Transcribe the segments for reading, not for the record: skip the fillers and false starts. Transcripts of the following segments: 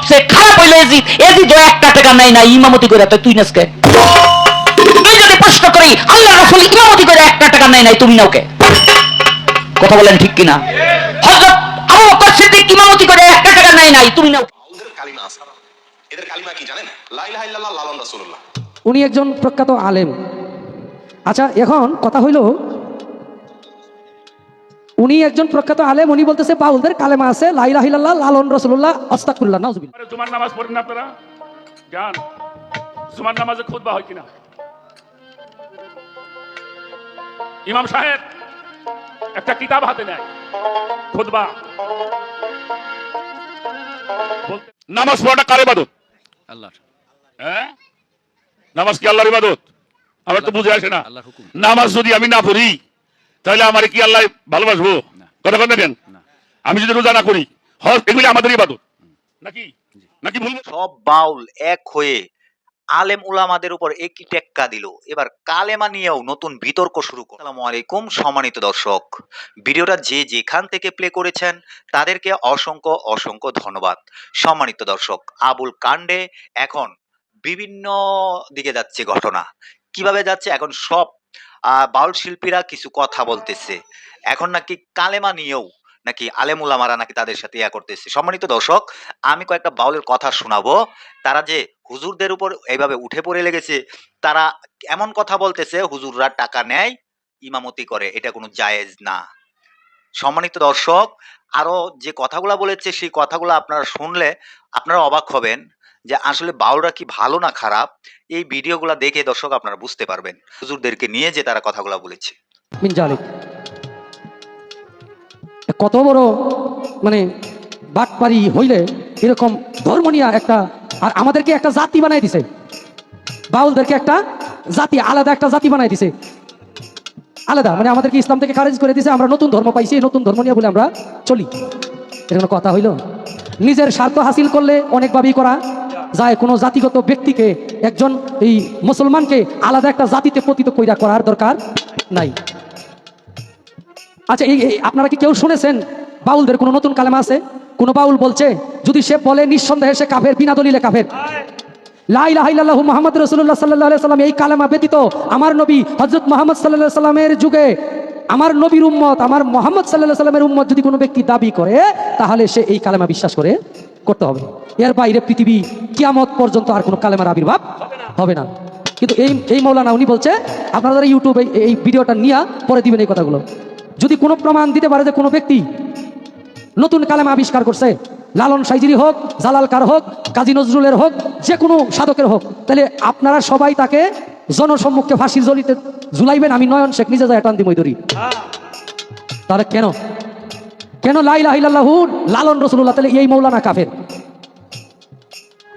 সবচেয়ে খারাপ হইলো এজিদ। এজিদ 1 টাকা নেয় না ইমামতি করে, তুই নাচকে। তুই যদি প্রশ্ন করি আল্লাহ রাসূল ইমামতি করে 1 টাকা নেয় নাই, তুমি নাও কে? কথা বলেন ঠিক কিনা? হযরত আবু বকর সিদ্দিক ইমামতি করে 1 টাকা নেয় নাই, তুমি নাও। ওদের কালিমা আছে, এদের কালিমা কি জানেন? লা ইলাহা ইল্লাল্লাহ লালন রাসূলুল্লাহ। উনি একজন প্রখ্যাত আলেম। আচ্ছা, এখন কথা হইল, উনি একজন প্রখ্যাত আলেম, উনি বলতেছে বাউলদের কালেমা আছে লা ইলাহা ইল্লাল্লাহ লালন রাসূলুল্লাহ আস্তাগফিরুল্লাহ নাউজুবিল্লাহ। জুমার নামাজ পড়েন না আপনারা? জান জুমার নামাজে খুতবা হয় কিনা? ইমাম সাহেব একটা কিতাব হাতে নেয়, খুতবা। নামাজ পড়াটা কার ইবাদত? আল্লাহর। হ্যাঁ, নামাজ কি আল্লাহর ইবাদত? আমার তো বুঝে আসে না। নামাজ যদি আমি না পড়ি তাহলে আমার কি আল্লাহ ভালোবাসবো? কথা কথা দেন। আমি যদি রোজা না করি, হজ, এগুলি আমাদের ইবাদত নাকি? নাকি ভুল? সব বাউল এক হয়ে আলেম উলামাদের উপর একই টেক্কা দিল। এবার কালেমা নিয়েও নতুন বিতর্ক শুরু করল। আসসালামু আলাইকুম সম্মানিত দর্শক, ভিডিওটা যে যেখান থেকে প্লে করেছেন তাদেরকে অসংখ্য অসংখ্য ধন্যবাদ। সম্মানিত দর্শক, আবুল কাণ্ডে এখন বিভিন্ন দিকে যাচ্ছে ঘটনা। কিভাবে যাচ্ছে? এখন সব বাউল শিল্পীরা কিছু কথা বলতেছে, এখন নাকি কালেমা নিয়েও নাকি আলেম উলামারা নাকি তাদের সাথে ইয়া করতেছে। সম্মানিত দর্শক, আমি কয়েকটা বাউলের কথা শোনাবো। তারা যে হুজুরদের উপর এইভাবে উঠে পড়ে লেগেছে, তারা এমন কথা বলতেছে হুজুররা টাকা নেয়, ইমামতি করে, এটা কোনো জায়েজ না। সম্মানিত দর্শক, আরো যে কথাগুলো বলেছে সেই কথাগুলো আপনারা শুনলে আপনারা অবাক হবেন যে আসলে বাউলরা কি ভালো না খারাপ। এই ভিডিওগুলো দেখে দর্শক আপনারা বুঝতে পারবেন হুজুরদেরকে নিয়ে যে তারা কথাগুলো বলেছে। মিন জালিক, কত বড় মানে বাটপারি হইলে এরকম ধর্ম নিয়ে একটা, আর আমাদেরকে একটা জাতি বানাই দিছে, বাউলদেরকে একটা জাতি, আলাদা একটা জাতি বানাই দিছে, আলাদা, মানে আমাদেরকে ইসলাম থেকে খারিজ করে দিছে। আমরা নতুন ধর্ম পাইছি, নতুন ধর্ম নিয়ে বলে আমরা চলি। এটা কোনো কথা হইল? নিজের স্বার্থ হাসিল করলে অনেকভাবেই করা যায়। কোনো জাতিগত ব্যক্তিকে, একজন এই মুসলমানকে আলাদা একটা জাতিতে পতিত কইরা করার দরকার নাই। আচ্ছা, এই আপনারা কি কেউ শুনেছেন বাউলদের কোনো নতুন কালেমা আছে? কোন বাউল বলছে? যদি সে বলে নিঃসন্দেহে সে কাফের, বিনা দলিলে কাফের। লা ইলাহা ইল্লাল্লাহু মুহাম্মাদুর রাসূলুল্লাহ সাল্লাল্লাহু আলাইহি সাল্লাম, এই কালেমা ব্যতীত আমার নবী হযরত মুহাম্মদ সাল্লাল্লাহু আলাইহি সাল্লামের যুগে আমার নবীর উম্মত, আমার মুহাম্মদ সাল্লাল্লাহু আলাইহি সাল্লামের উম্মত যদি কোনো ব্যক্তি দাবি করে, তাহলে সে এই কালেমা বিশ্বাস করতে হবে। এর বাইরে পৃথিবী কিয়ামত পর্যন্ত আর কোনো কালেমার আবির্ভাব হবে না। কিন্তু এই মৌলানা উনি বলছে, আপনারা যারা ইউটিউবে এই ভিডিওটা নিয়ে পরে দিবেন এই কথাগুলো, যদি কোনো প্রমাণ দিতে পারে যে কোনো ব্যক্তি নতুন কালেমা আবিষ্কার করছে, লালন সাইজিরি হোক, জালাল কার হোক, কাজী নজরুলের হোক, যে কোনো সাধকের হোক, তাহলে আপনারা সবাই তাকে জনসম্মুখে ফাঁসির জলিতে ঝুলাইবেন। আমি নয়ন শেখ নিজে যায় টান দিমই ধরি। তাহলে কেন লা ইলাহা ইল্লাল্লাহু লালন রাসূলুল্লাহ? তাহলে এই মৌলানা কাফের,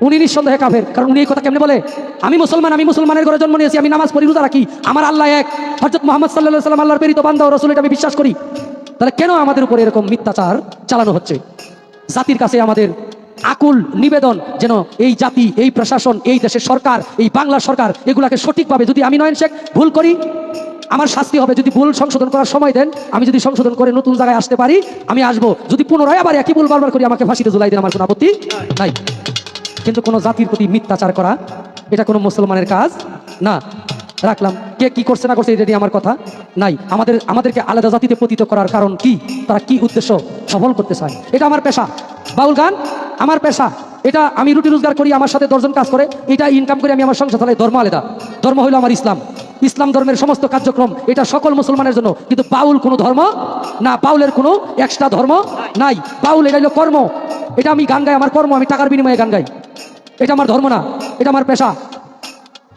উনি নিঃসন্দেহে কাফের। কারণ উনি এই কথা কেমনে বলে? আমি মুসলমান, আমি মুসলমানের ঘরে জন্ম নিয়েছি, আমি নামাজ পড়ি, রোজা রাখি, আমার আল্লাহ এক, হযরত মুহাম্মদ সাল্লাল্লাহু আলাইহি সাল্লাম আল্লাহর প্রেরিত বান্দা ও রাসূল, এটা আমি বিশ্বাস করি। তাহলে কেন আমাদের উপর এরকম মিথ্যাচার চালানো হচ্ছে? জাতির কাছে আমাদের আকুল নিবেদন, যেন এই জাতি, এই প্রশাসন, এই দেশের সরকার, এই বাংলা সরকার এগুলাকে সঠিকভাবে, যদি আমি নয়ন শেখ ভুল করি আমার শাস্তি হবে। যদি ভুল সংশোধন করার সময় দেন, আমি যদি সংশোধন করে নতুন জায়গায় আসতে পারি, আমি আসবো। যদি পুনরায় আবার একই ভুল বারবার করি, আমাকে ফাঁসিতে ঝুলাই দেন, আমার কোনো আপত্তি নাই। কিন্তু কোনো জাতির প্রতি মিথ্যাচার করা, এটা কোনো মুসলমানের কাজ না। রাখলাম, কে কি করছে না করছে এটা নিয়ে আমার কথা নাই। আমাদেরকে আলাদা জাতিতে পতিত করার কারণ কি? তারা কি উদ্দেশ্য সফল করতে চায়? এটা আমার পেশা, বাউল গান আমার পেশা, এটা আমি রুটি রোজগার করি, আমার সাথে 10 জন কাজ করে, এটা ইনকাম করে আমি আমার সংসার চালাই। ধর্ম আলাদা, ধর্ম হইলো আমার ইসলাম। ইসলাম ধর্মের সমস্ত কার্যক্রম এটা সকল মুসলমানের জন্য। কিন্তু বাউল কোনো ধর্ম না, বাউলের কোনো এক্সট্রা ধর্ম নাই। বাউল এটা হলো কর্ম, এটা আমি গান গাই, আমার কর্ম, আমি টাকার বিনিময়ে গান গাই। এটা আমার ধর্ম না, এটা আমার পেশা,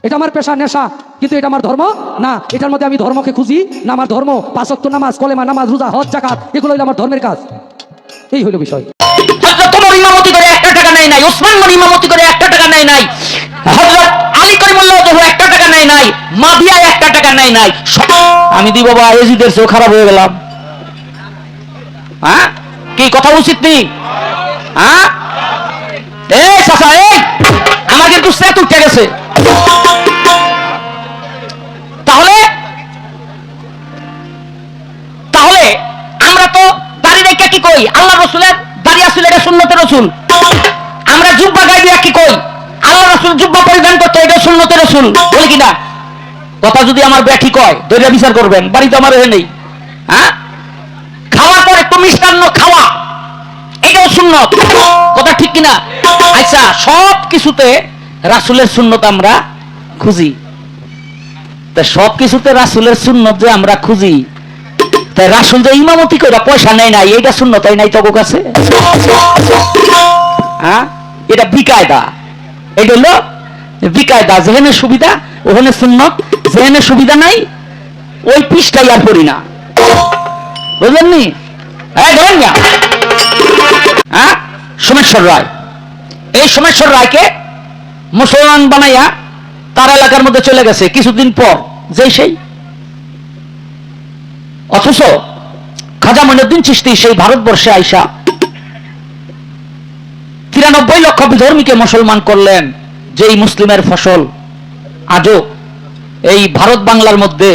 এটা আমার পেশা, নেশা, কিন্তু এটা আমার ধর্ম না। এটার মধ্যে আমি ধর্মকে খুঁজি না। আমার ধর্ম 5 ওয়াক্ত নামাজ, কলেমা, নামাজ, রোজা, হজ, যাকাত, এগুলো হলো আমার ধর্মের কাজ। এই হলো বিষয়। হযরত ওমর ইমামতি করে 1 টাকা নেয় নাই, ওসমান গনি ইমামতি করে 1 টাকা নেয় নাই, হযরত আলী করিমুল্লাহ ওয়াজহু 1 টাকা নেয় নাই, মাবিয়া 1 টাকা নেয় নাই। আমি দি বাবা এজিদের চেয়েও খারাপ হয়ে গেলাম। হ্যাঁ, কি কথা উচিত নেই? হ্যাঁ, এই চাচা, এই আমার কিন্তু সেট উঠে গেছে। তাহলে আমরা তো দাড়ি রেখে কি কই? আল্লাহ রাসূলের দাড়ি আসলে এটা সুন্নতের রাসূল। আমরা যুগ রাসূল জুব্বা পরিধান করতো, এটা সুন্নতে রাসূল, বলি কিনা? কথা যদি আমার ব্যাঠি কয় দৈরা বিচার করবেন, বাড়িতে আমার এ নেই। হ্যাঁ, খাওয়ার পর একটু মিষ্টান্ন খাওয়া, এটাও সুন্নত, কথা ঠিক কিনা? আচ্ছা, সব কিছুতে রাসূলের সুন্নত আমরা খুঁজি, তা সব কিছুতে রাসূলের সুন্নত যে আমরা খুঁজি, তাই রাসূল যে ইমামতি করে পয়সা নেয় না, এইটা সুন্নতই নাই তোর কাছে? হ্যাঁ, এটা বিকায়দা, এটা হলো বিকায়দা, যেখানে সুবিধা ওখানে সুন্নত, যেখানে সুবিধা নাই ওই পৃষ্ঠাই আর পড়ি না, বুঝলেন নি? ধরেন না, হ্যাঁ, সোমেশ্বর রায়, এই সোমেশ্বর রায়কে মুসলমান বানাইয়া তার এলাকার মধ্যে চলে গেছে কিছুদিন পর, যেই সেই। অথচ খাজা মঈনুদ্দিন চিশতি সেই ভারতবর্ষে আইসা 93 লক্ষ বিধর্মীকে মুসলমান করলেন, যেই মুসলিমের ফসল আজও এই ভারত বাংলার মধ্যে।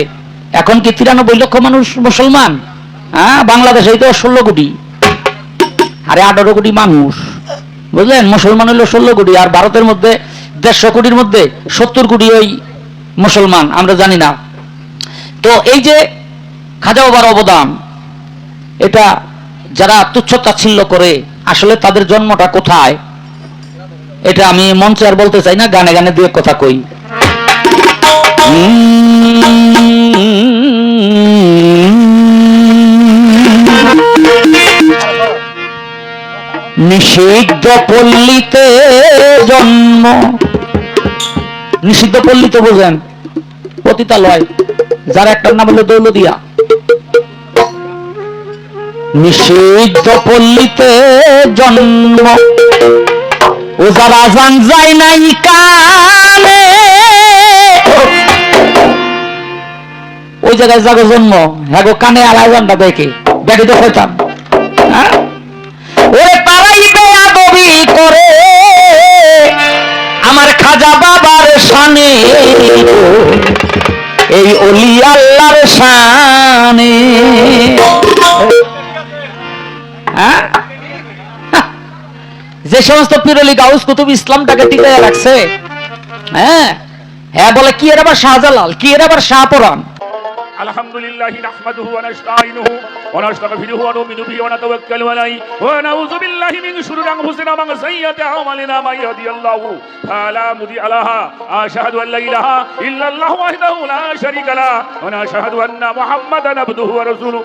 এখন কি 93 লক্ষ মানুষ মুসলমান? হ্যাঁ, বাংলাদেশে তো 16 কোটি, আরে 18 কোটি মানুষ, বুঝলেন? মুসলমান হইল 16 কোটি, আর ভারতের মধ্যে 150 কোটির মধ্যে 70 কোটি ওই মুসলমান, আমরা জানি না। তো এই যে খাজা বাবার অবদান, এটা যারা তুচ্ছ তাচ্ছিল্য করে, আসলে তাদের জন্মটা কোথায় এটা আমি মঞ্চে আর বলতে চাই না, গানে গানে দুই কথা কই। নিষিদ্ধ পল্লীতে জন্ম, নিষিদ্ধ পল্লী তো বোঝেন, পতিতালয়, যার একটার নাম হলো দৌলদিয়া। নিষিদ্ধ পল্লীতে জন্ম, ও যারা জান যায় নাই কানে, ওই জায়গায় যাগো জন্ম, হ্যাঁ গো কানে আলাইজানটা দেখে ব্যাটি তো হইতাম। হ্যাঁ, ওরে তারাই বেয়াদবি করে আমার খাজা বাবার শানে, এই ওলি আল্লাহর শানে। হ্যাঁ, যে সমস্ত পীরলি গাউস কুতুব ইসলামটাকে টিকায় রাখছে, হ্যাঁ হ্যাঁ, বলে কি এর আবার শাহজালাল, কি এর আবার শাহপরান। আলহামদুলিল্লাহ নাহমাদুহু ওয়া নাস্তাঈনুহু ওয়া নাস্তাগফিরুহু ওয়া নু'মিনু বিহি ওয়া নাতাওয়াক্কালু আলাইহি ওয়া নাউযু বিল্লাহি মিন শুরুরি আনফুসিনা ওয়া মিন সাইয়্যাতি আমালিনা মান ইয়াহদিহিল্লাহু ফালা মুদিল্লা লাহু আশহাদু আল লা ইলাহা ইল্লাল্লাহু ওয়াহদাহু লা শারীকা লাহু ওয়া আশহাদু আন্না মুহাম্মাদান আবদুহু ওয়া রাসূলুহু।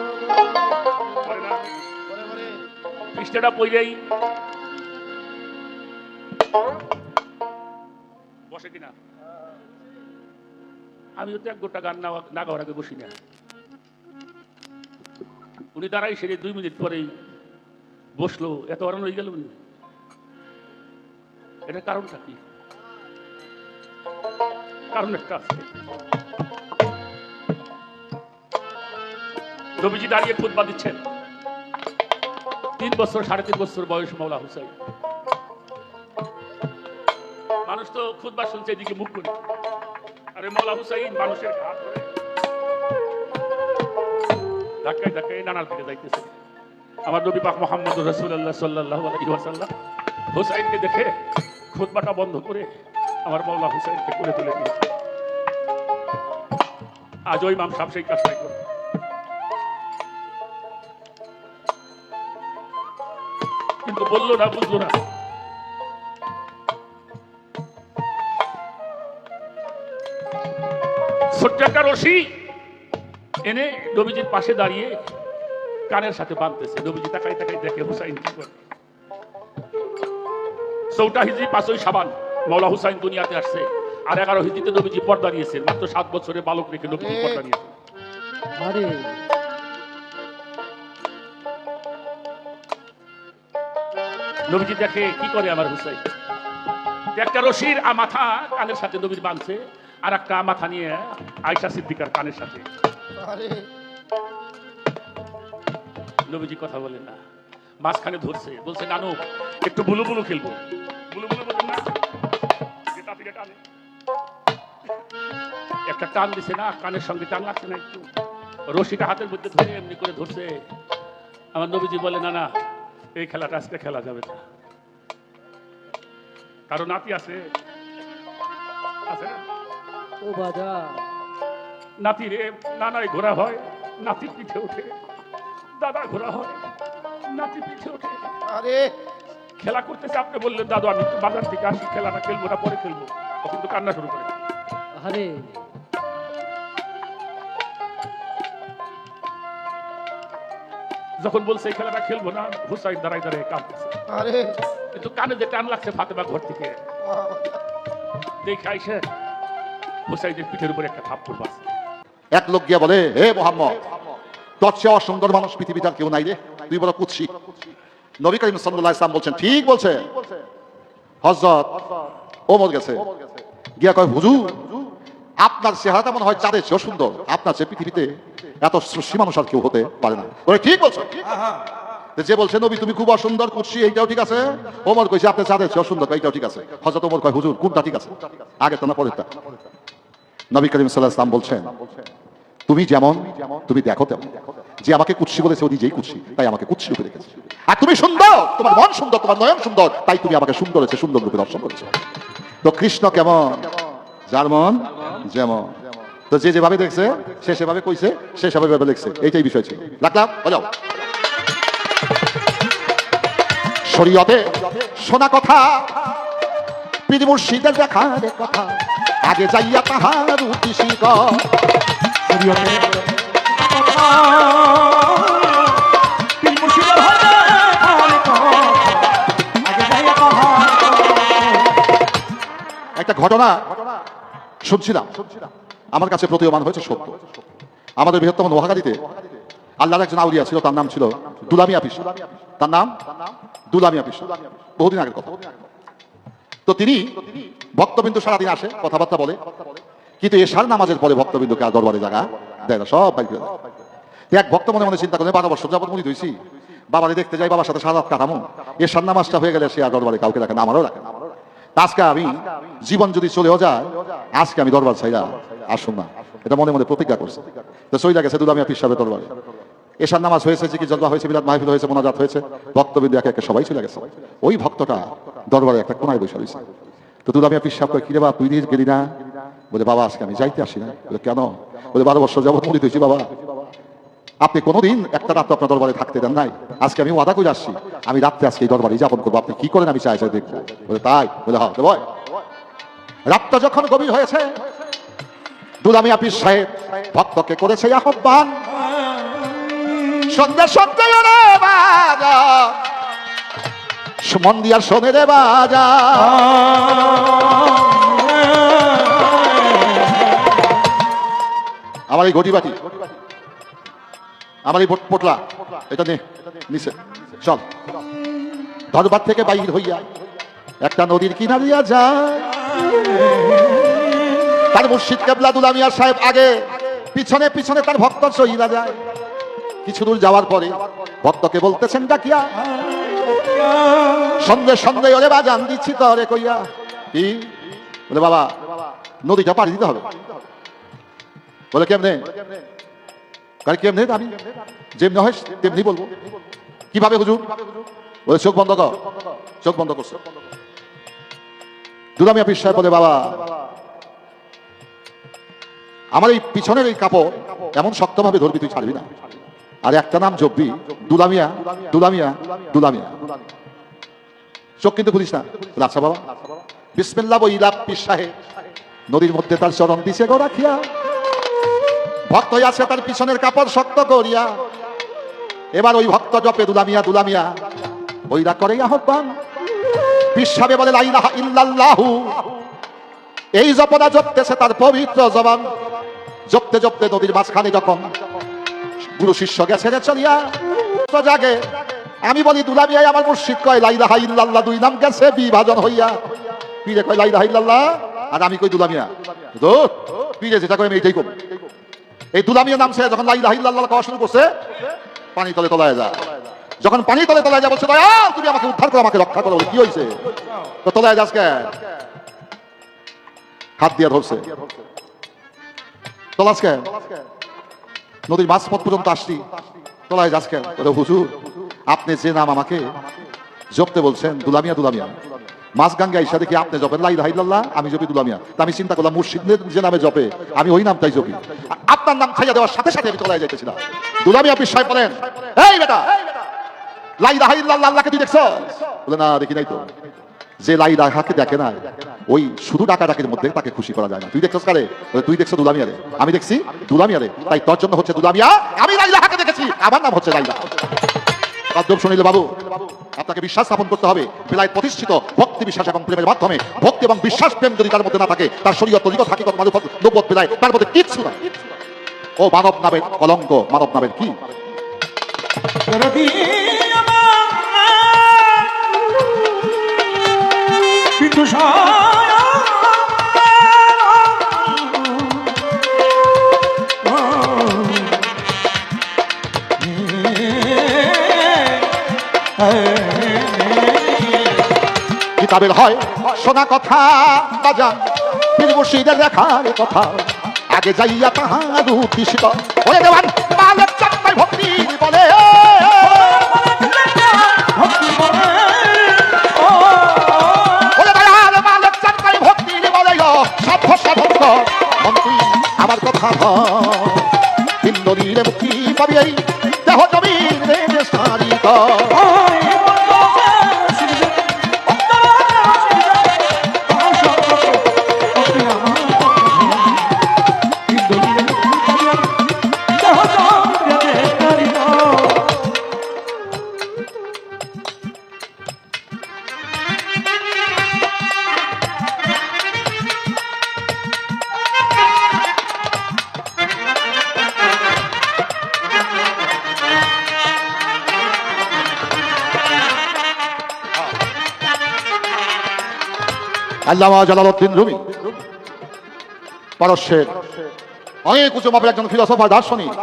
পৃষ্ঠাটা পড়লেই বসে কিনা? আমিও তো এক গোটা গান না গাওয়ার আগে বসি না। উনি দাঁড়াই সেরে 2 মিনিট পরেই বসলো, এত অরণ হয়ে গেল। এটা কারণটা কি? কারণ একটা আছে। নবীজি দাঁড়িয়ে খুতবা দিচ্ছেন, 3 বছর 3.5 বছর বয়স মাওলা হুসাইন। মানুষ তো খুতবা শুনছে এদিকে মুখ করে, আরে মাওলা হুসাইন মানুষের হাত ধরে ধাক্কায় ধাক্কায় নানার দিকে যাইতেছে। আমার নবী পাক মুহাম্মদ রাসূলুল্লাহ সাল্লাল্লাহু আলাইহি ওয়াসাল্লাম হুসাইনকে দেখে খুতবাটা বন্ধ করে আমার মাওলা হুসাইনকে কোলে তুলে নিয়েছে। আজ ওই ইমাম সাহেব সেই কাজটাই করে। কিন্তু বললো না, বুঝলো না। ছোট্ট একটা রশি এনে নবীজির পাশে দাঁড়িয়ে কানের সাথে বাঁধতেছে। নবীজি তাকাই তাকাই দেখে হুসাইন কি করে। 4টা হিজরি 5ই শাবান মাওলা হুসাইন দুনিয়াতে আসছে, আর 11 হিজরিতে নবীজি পর্দা নিয়েছেন। মাত্র 7 বছরের বালক রেখে নবীজি পর্দা নিয়েছেন। নবীজি দেখে কি করে আমার হুসাইন, একটা রশির মাথা কানের সাথে নবীর বাঁধছে, আর একটা মাথা নিয়ে আয়েশা সিদ্দিকার কানের সাথে। নবীজি কথা বলেন না, মাঝখানে ধরছে, বলছে নানু একটু বুলু বুলু খেলবো। বুলু বুলু বলেন না, একটা টান দিছে না, কানের সঙ্গে টান লাগছে না, একটু রশিটা হাতের মধ্যে ধরে এমনি করে ধরছে। আমার নবীজি বলে না না, এই খেলাটা আজকে খেলা যাবে না, কারণ নাতি আছে, আছে না? ও বাজার নাতি রে নানায় ঘোরা হয়, নাতি পিঠে ওঠে, দাদা ঘোরা হয়, নাতি পিঠে ওঠে। আরে খেলা করতেছে, আপনি বললেন দাদু আমি একটু বাজার থেকে আসি, খেলাটা খেলবো না পরে খেলবো, ও কিন্তু কান্না শুরু করে। আরে যখন বলছে এই খেলাটা খেলবো না, হুসাইন দাঁড়াই দাঁড়ায় কাঁদতেছে, আরে কিন্তু কানে যে টান লাগছে ফাতেমা ঘর থেকে দেখে আইসে হুসাইনের পিঠের উপরে একটা থাপ্পড় বাজছে। এক লোক গিয়া বলে, হে মোহাম্মদ, তোর চেয়ে অসুন্দর মানুষ পৃথিবীতে আর কেউ নাই রে, তুই বড় কুৎসি। নবী করিম সাল্লাল্লাহু আলাইহি ওয়াসাল্লাম বলছেন, ঠিক বলছে। হযরত ওমর গেছে, গিয়া কয়, হুজুর আপনার চেহারাটা মনে হয় চাঁদের চেয়েও সুন্দর, আপনার চেয়ে পৃথিবীতে এত সুশী মানুষ আর কেউ হতে পারে না। বলে, ঠিক বলছো। যে বলছে নবী তুমি খুব অসুন্দর কুৎসি, এইটাও ঠিক আছে। ওমর কইছে আপনি চাঁদের চেয়েও সুন্দর, এইটাও ঠিক আছে। হযরত ওমর কয়, হুজুর কোনটা ঠিক আছে, আগে তো না পরেরটা? নবী করিম সাল্লাল্লাহু আলাইহি ওয়াসাল্লাম বলছেন, তুমি যেমন তুমি দেখো তেমন। যে আমাকে কুৎসি বলেছে ও নিজেই কুৎসি, তাই আমাকে কুৎসি রূপে রেখেছে। আর তুমি সুন্দর, তোমার মন সুন্দর, তোমার নয়ন সুন্দর, তাই তুমি আমাকে সুন্দর হয়েছে, সুন্দর রূপে দর্শন করেছো। তো কৃষ্ণ কেমন, যার মন যেমন। তো যে যেভাবে দেখছে সে সেভাবে কইছে, সে সেভাবে লিখছে, এইটাই বিষয় ছিল। রাখলাম, বলো। শরীয়তে শোনা কথা, পীর মুর্শিদের দেখার কথা, আগে যাইয়া তাহার উদ্দেশ্যি কর। একটা ঘটনা শুনছিলাম, আমার কাছে প্রতীয়মান হয়েছে সত্য। আমাদের বৃহত্তম নোয়াখালীতে আল্লাহর একজন আউলিয়া ছিল, তার নাম ছিল দুলামিয়া পিসা। তার নাম দুলামিয়া পিসা, বহুদিন আগের কথা। তো তিনি ভক্তবিন্দু সারাদিন আসে, কথাবার্তা বলে, কিন্তু এশার নামাজের পরে ভক্তবিন্দুকে আর দরবারে জায়গা দেয় না, সব বাইরে দেয়। এক ভক্ত মনে মনে চিন্তা করে, 12 বছর যাবত মুরিদ হইছি, বাবারে দেখতে যাই, বাবার সাথে সারা রাত কাটামো, এশার নামাজটা হয়ে গেলে সে আর দরবারে কাউকে রাখে না, আমারও রাখে না। আজকে আমি জীবন যদি চলেও যায়, আজকে আমি দরবার চাইরা আসুন না, এটা মনে মনে প্রতিজ্ঞা করছে। তো চইলা গেছে দুলামিয়া পীর সাহেবের দরবারে। এশার নামাজ হয়েছে, জিকির জলবা হয়েছে, মিলাদ মাহফিল হয়েছে, মোনাজাত হয়েছে, ভক্তবিন্দু একে একে সবাই চলে গেছে। ওই ভক্তটা দরবারে একটা কোনায় বসে রয়েছে। তো দুলামিয়া পীর সাহেব কয়, কিরে বাবা তুই গেলি না? বলে, বাবা আজকে আমি যাইতে আসি না। বলে, কেন? বলে, 12 বছর যাবত মুরিদ হয়েছি বাবা, আপনি কোনোদিন একটা রাত আপনার দরবারে থাকতে দেন নাই, আজকে আমি ওয়াদা করে আসছি, আমি রাত্রে আজকে এই দরবারে যাপন করবো, আপনি কি করেন আমি চাই চাই দেখবো। বলে, তাই? বলে, হ্যাঁ। বলে, রাতটা যখন গভীর হয়েছে, দুলামিয়া পীর সাহেব ভক্তকে করেছে আহ্বান, সন্ধ্যা সন্ধ্যা রে বাজা, মন দিয়ার শোনে রে বাজা। আমার এই ঘটি বাটি, আমার এই পোটলা, এটা নে নিচে চল। দরবার থেকে বাইর হইয়া একটা নদীর কিনারিয়া যায়, তার মুর্শিদ কেবলা দুলামিয়া সাহেব আগে, পিছনে পিছনে তার ভক্ত চইলা যায়। কিছু দূর যাওয়ার পরে ভক্তকে বলতেছেন ডাকিয়া, সন্ধ্যে সন্ধ্যে ওরে বাজান দিচ্ছি তরে কইয়া। কি? বলে, বাবা নদীটা পাড়ি দিতে হবে। বলে, কেমনে? কেমনে? আমি যেমনি হয় তেমনি বলবো। কিভাবে হুজুর? বলে, চোখ বন্ধ কর। চোখ বন্ধ করছে। দুলামিয়া পীর সাহেব বলে, বাবা আমার এই পিছনের এই কাপড় এমন শক্তভাবে ধরবি তুই ছাড়বি না, আর একটা নাম জপবি, দুলামিয়া দুলামিয়া দুলামিয়া। চোখ কিন্তু খুলিস না। আচ্ছা বাবা। বিসমিল্লাহ বইলা পীর সাহেব নদীর মধ্যে তার চরণ দিছে গো রাখিয়া, ভক্ত আছে তার পিছনের কাপড় শক্ত করিয়া। এবার ওই ভক্ত জপে দুলামিয়া দুলামিয়া, ওইরা করে আহ্বান। পীর সাহেব বলে, লা ইলাহা ইল্লাল্লাহু। এই জপনা জপতেছে তার পবিত্র জবান। জপতে জপতে নদীর মাঝখানে যখন গুরু শিষ্য গেছে রে চলিয়া, জাগে আমি বলি দুলামিয়া, আমার মুর্শিদ কয় লা ইলাহা ইল্লাল্লাহ, দুই নাম গেছে বিভাজন হইয়া। পীরে কয় লা ইলাহা ইল্লাল্লাহ, আর আমি কই দুলামিয়া। তো পীরে যেটা কয় আমি এইটাই করব। এই দুলামিয়া নাম ছেড়ে যখন লা ইলাহা ইল্লাল্লাহ কওয়া শুরু করছে, পানি তলে তলায় যা। যখন পানি তলে তলায় যা বলছে, দয়াল তুমি আমাকে উদ্ধার করো, আমাকে রক্ষা করো। কি হয়েছে? তো তলায় যাস কে? হাত দিয়া ধরছে। তলাস কে? নদীর মাঝপথ পর্যন্ত আসছি, তলায় যাস কে? হুজুর আপনি যে নাম আমাকে জপতে বলছেন, দুলামিয়া দুলামিয়া, মাঝগাঙ্গে আইসা দেখি আপনি জপেন লা ইলাহা ইল্লাল্লাহ, আমি জপি দুলামিয়া। তা আমি চিন্তা করলাম মুর্শিদের যে নামে জপে আমি ওই নামটাই জপি। আপনার নাম খাইয়া দেওয়ার সাথে সাথে আমি চলে যাইতেছিলাম। দুলামিয়া পীর সাহেব বলেন, এই বেটা লা ইলাহা ইল্লাল্লাহ আল্লাহকে তুই দেখছ? বলে না দেখি নাই তো। যে লা ইলাহাকে দেখে না ওই শুধু ডাকাডাকির মধ্যে তাকে খুশি করা যায় না। তুই দেখছস কারে? তুই দেখছ দুলামিয়ারে, আমি দেখছি দুলামিয়ারে। তাই তোর জন্য হচ্ছে দুলামিয়া, আমি লা ইলাহাকে দেখেছি, আমার নাম হচ্ছে লা ইলাহা। তাজ্জব শুনিলে বাবু আপনাকে বিশ্বাস স্থাপন করতে হবে। বেলায়েত প্রতিষ্ঠিত ভক্তি বিশ্বাস এবং প্রেমের মাধ্যমে। ভক্তি এবং বিশ্বাস প্রেম যদি তার মধ্যে না থাকে, তার শরীয়ত তরিকত হাকিকত মারুফত নবুয়ত বেলায়েত তার মধ্যে কিচ্ছু না। ও মানব নামের কলঙ্ক, মানব নামের কি? কিতাবের হয় শোনা কথা বাজান, পীর মুর্শিদের দেখার কথা, আগে যাইয়া তাহার উদ্দিষ্ট বলে দেওয়ান মালের চাকমায় ভক্তি বলে। বলে দয়াল মালের চাকমায় ভক্তি বলে সাধ্য সাধক মন তুই আমার কথা হিন্দরীরে মুক্তি পাবি এই দেহ জমির রে সারিত। আল্লামা জালালউদ্দিন রুমি পারস্যের অনেক উঁচু মাপের একজন ফিলোসফার, দার্শনিক,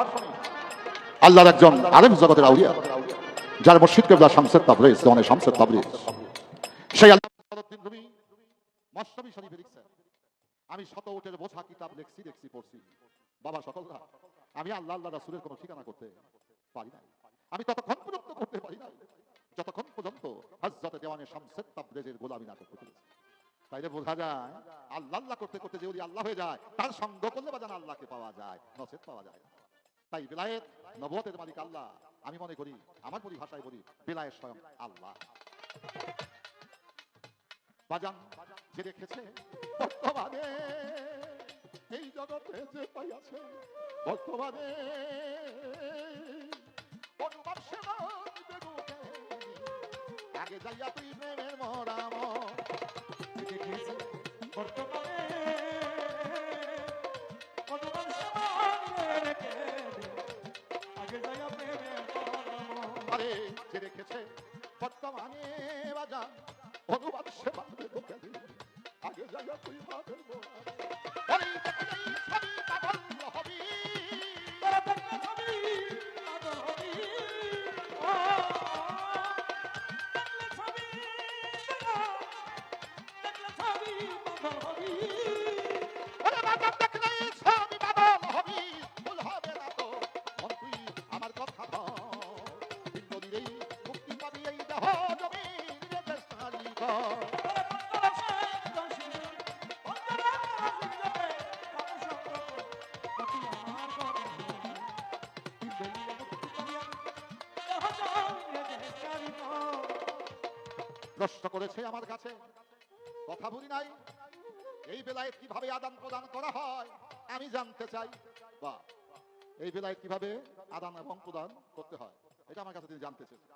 আল্লাহর একজন আলেম জগতের আউলিয়া, যার মুর্শিদ কিবলা শামসুত তাবরিজ, জওয়ানে শামসুত তাবরিজ। সেই আল্লামা জালালউদ্দিন রুমি মসনবী শরীফে লিখছেন, আমি শত উটের বোঝা কিতাব দেখছি পড়ছি, বাবা সকলরা আমি আল্লাহ রাসূলের কোনো ঠিকানা করতে পারি না। আমি ততক্ষণ পর্যন্ত করতে পারি না যতক্ষণ পর্যন্ত হযরত দেওয়ানে শামসুত তাবরিজের গোলামি না করতে পেরেছি। তাইলে বোঝা যায় আল্লাহ আল্লাহ করতে করতে যদি আল্লাহ হয়ে যায়, তার সঙ্গ করলে বাজান আল্লাহকে পাওয়া যায়, নসিহত পাওয়া যায়। তাই বেলায়েত নবুয়তের মালিক আল্লাহ। আমি মনে করি, আমার পরিভাষায় বলি, বেলায়েত স্বয়ং আল্লাহ। বাজান যে রেখেছে বর্তমানে এই জগতে যে পাইয়াছে, বর্তমানে অনুমান সেবা আগে যাইয়া তুই প্রেমের মরাম যে রেখেছে বর্তমানে বাজান অনুবাদ সেবা আগে যাইয়া তুই বাঁধের প্রশ্ন করেছে আমার কাছে, কথা বলি নাই, এই বেলায়েত কিভাবে আদান প্রদান করা হয় আমি জানতে চাই। বা এই বেলায়েত কিভাবে আদান এবং প্রদান করতে হয় এটা আমার কাছে তিনি জানতে চেয়েছেন।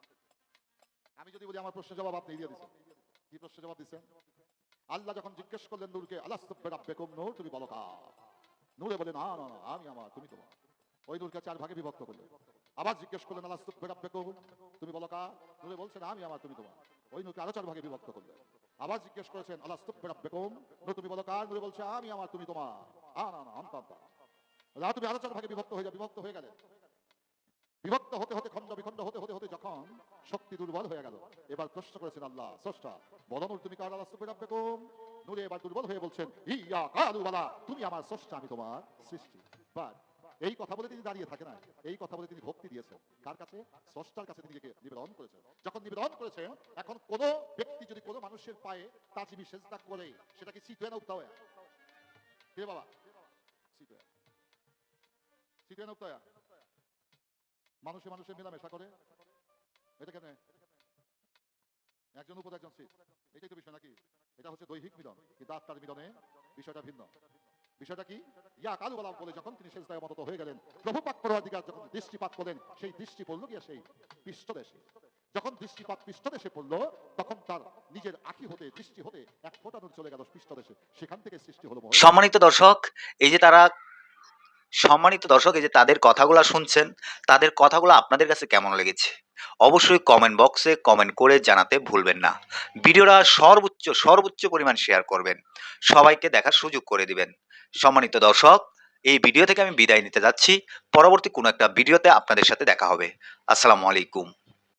আমি যদি বলি আমার প্রশ্নের জবাব আপনি দিয়ে দিচ্ছেন। কি প্রশ্নের জবাব দিচ্ছেন? আল্লাহ যখন জিজ্ঞেস করলেন নূরকে, আলাস্তু বিরাব্বিকুম, নূর তুমি বলো কার? নূরে বলে না না না আমি আমার তুমি তোমার। ওই নূরকে চার ভাগে বিভক্ত করলেন। আবার জিজ্ঞেস করলেন আলাস্তু বিরাব্বিকুম, তুমি বলো কার? নূরে বলছেন আমি আমার তুমি তোমার। ওই নূরকে আরো চার ভাগে বিভক্ত করলেন। আবার জিজ্ঞেস করেছেন আলাস্তু বিরাব্বিকুম, নূর তুমি বলো কার? নূরে বলছে আমি আমার তুমি তোমার। না না অন্তত তুমি আরো চার ভাগে বিভক্ত হয়ে গেলেন। বিভক্ত হতে হতে খণ্ড বিখণ্ড হতে হতে হতে যখন শক্তি দুর্বল হয়ে গেল, এবার প্রশ্ন করেছেন আল্লাহ স্রষ্টা, বলো নূর তুমি কার? আলাস্তু বিরাব্বিকুম। নূরে এবার দুর্বল হয়ে বলছেন ইয়া কালু বালা, তুমি আমার স্রষ্টা, আমি তোমার সৃষ্টি। বাট এই কথা বলে তিনি দাঁড়িয়ে থাকে না, এই কথা বলে তিনি ভক্তি দিয়েছেন কার কাছে? স্রষ্টার কাছে তিনি নিবেদন করেছেন। যখন নিবেদন করেছেন, এখন কোন ব্যক্তি যদি কোনো মানুষের পায়ে তাজিমি সেজদা করে, সেটা কি সিট হয়ে না উঠতে হয়? কে বাবা? সিট হয়ে, সিট হয়ে না উঠতে হয়? মানুষে মানুষে মেলামেশা করে, এটা কেন? একজন উপর একজন সিট, এটাই তো বিষয় নাকি? এটা হচ্ছে দৈহিক মিলন, কিন্তু আত্মার মিলনে বিষয়টা ভিন্ন। বিষয়টা কি? ইয়া কালু বলা বলে যখন তিনি সেজদায় অবনত হয়ে গেলেন, প্রভু পাক পরওয়ারদিগার যখন দৃষ্টিপাত করলেন, সেই দৃষ্টি পড়ল গিয়া সেই পৃষ্ঠদেশে। যখন দৃষ্টিপাত পৃষ্ঠদেশে পড়লো, তখন তার নিজের আঁখি হতে, দৃষ্টি হতে এক ফোঁটা নূর চলে গেল পৃষ্ঠদেশে। সেখান থেকে সৃষ্টি হলো মহৎ। সম্মানিত দর্শক, এই যে তাদের কথাগুলো শুনছেন, তাদের কথাগুলো আপনাদের কাছে কেমন লেগেছে অবশ্যই কমেন্ট বক্সে কমেন্ট করে জানাতে ভুলবেন না। ভিডিওটা সর্বোচ্চ পরিমাণ শেয়ার করবেন, সবাইকে দেখার সুযোগ করে দিবেন। সম্মানিত দর্শক, এই ভিডিও থেকে আমি বিদায় নিতে যাচ্ছি। পরবর্তী কোনো একটা ভিডিওতে আপনাদের সাথে দেখা হবে। আসসালামু আলাইকুম।